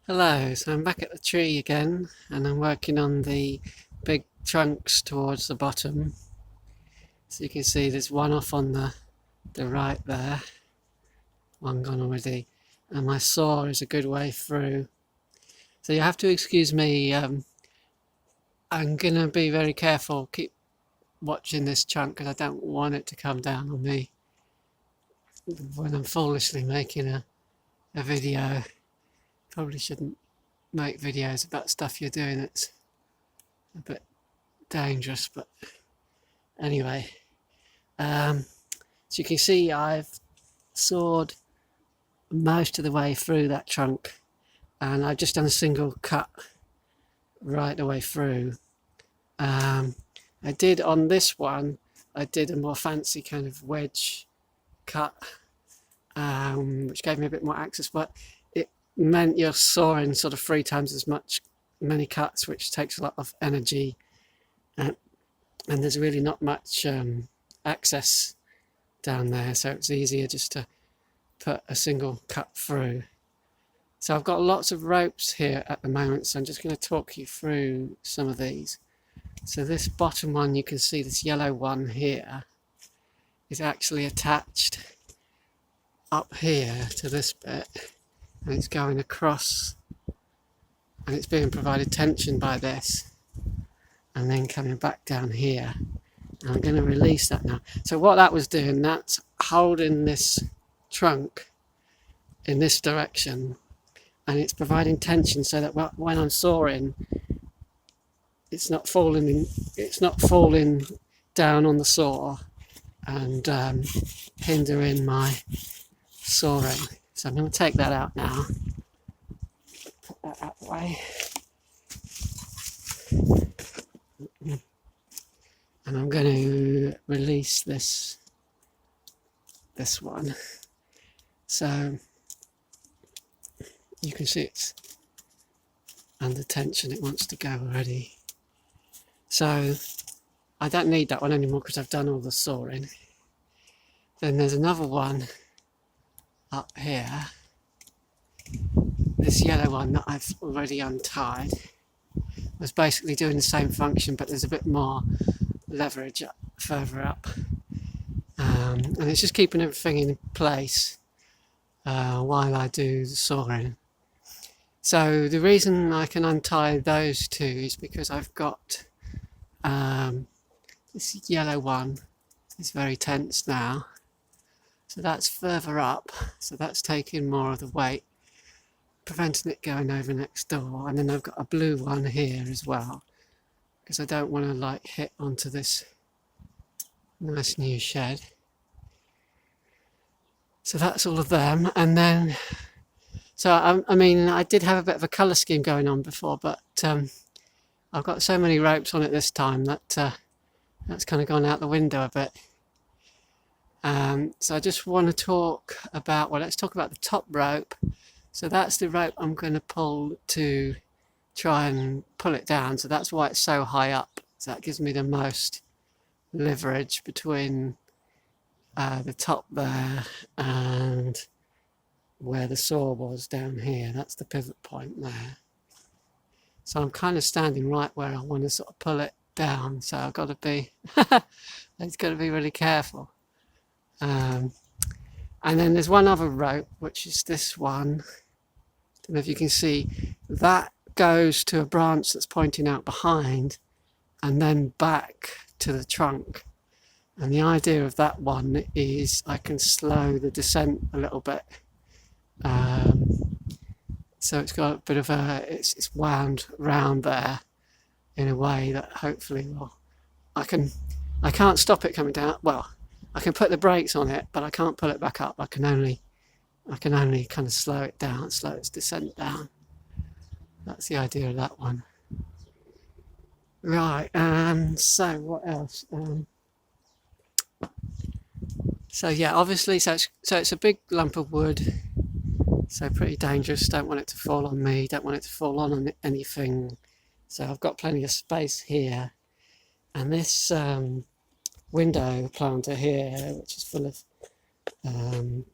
Hello, so I'm back at the tree again and I'm working on the big trunks towards the bottom. So you can see there's one off on the right there, one gone already, and my saw is a good way through. So you have to excuse me, I'm gonna be very careful, keep watching this chunk because I don't want it to come down on me when I'm foolishly making a video. Probably shouldn't make videos about stuff you're doing that's a bit dangerous, but anyway, so you can see I've sawed most of the way through that trunk and I've just done a single cut right the way through. I did on this one, I did a more fancy kind of wedge cut, which gave me a bit more access, but it meant you're sawing sort of 3 times as many cuts, which takes a lot of energy, and there's really not much access down there, so it's easier just to put a single cut through. So I've got lots of ropes here at the moment, so I'm just going to talk you through some of these. So this bottom one, you can see this yellow one here is actually attached up here to this bit, and it's going across and it's being provided tension by this and then coming back down here. And I'm going to release that now. So what that was doing, that's holding this trunk in this direction and it's providing tension so that when I'm sawing, it's not falling down on the saw and hindering my sawing. So I'm going to take that out now. Put that out the way. And I'm going to release this one. So you can see it's under tension, it wants to go already. So I don't need that one anymore because I've done all the sawing. Then there's another one up here, this yellow one that I've already untied. Was basically doing the same function, but there's a bit more leverage further up, and it's just keeping everything in place while I do the sawing. So the reason I can untie those two is because I've got this yellow one is very tense now, so that's further up, so that's taking more of the weight, preventing it going over next door. And then I've got a blue one here as well because I don't want to like hit onto this nice new shed. So that's all of them. And then so I mean I did have a bit of a colour scheme going on before, but I've got so many ropes on it this time that that's kind of gone out the window a bit. So I just want to talk about, well, let's talk about the top rope. So that's the rope I'm going to pull to try and pull it down. So that's why it's so high up. So that gives me the most leverage between the top there and where the saw was down here. That's the pivot point there. So I'm kind of standing right where I want to sort of pull it down. So I've got to be, it's got to be really careful. And then there's one other rope, which is this one. Don't know if you can see, that goes to a branch that's pointing out behind and then back to the trunk. And the idea of that one is I can slow the descent a little bit. So it's got a bit of it's wound round there in a way that hopefully will, I can't stop it coming down. Well, I can put the brakes on it, but I can't pull it back up. I can only kind of slow it down, slow its descent down. That's the idea of that one. Right, so what else? So yeah, obviously, so it's a big lump of wood, so pretty dangerous. Don't want it to fall on me, don't want it to fall on anything. So I've got plenty of space here. And this window planter here, which is full of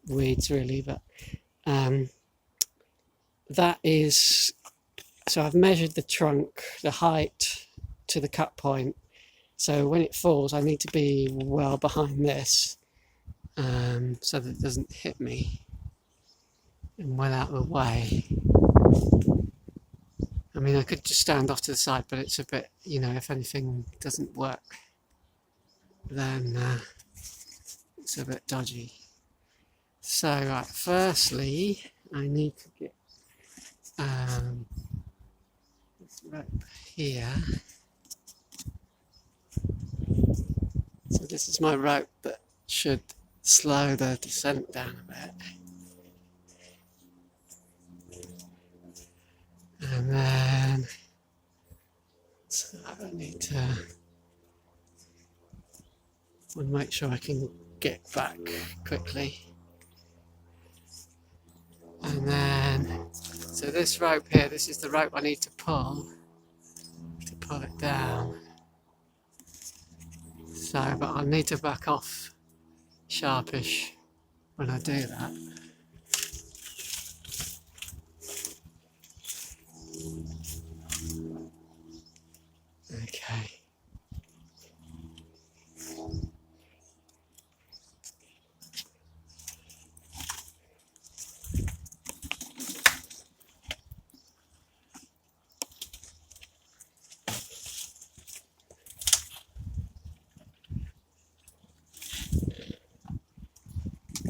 weeds really, but that is, so I've measured the trunk, the height to the cut point. So when it falls, I need to be well behind this, so that it doesn't hit me and well out of the way. I mean, I could just stand off to the side, but it's a bit, if anything doesn't work, then it's a bit dodgy. So, right, firstly, I need to get this rope here. So this is my rope that should slow the descent down a bit. And then, so I need to make sure I can get back quickly. And then, so this rope here, this is the rope I need to pull it down. So, but I'll need to back off sharpish when I do that. Okay.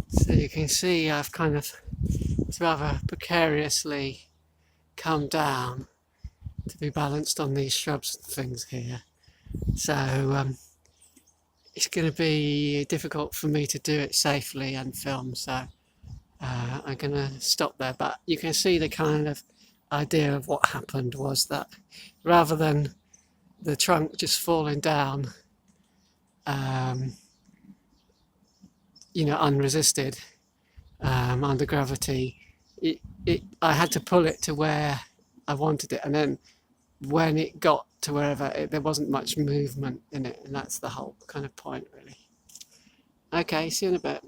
So you can see I've kind of rather precariously come down to be balanced on these shrubs and things here. So it's going to be difficult for me to do it safely and film, so I'm going to stop there. But you can see the kind of idea of what happened was that rather than the trunk just falling down unresisted under gravity, I had to pull it to where I wanted it, and then when it got to wherever, there wasn't much movement in it, and that's the whole kind of point, really. Okay, see you in a bit.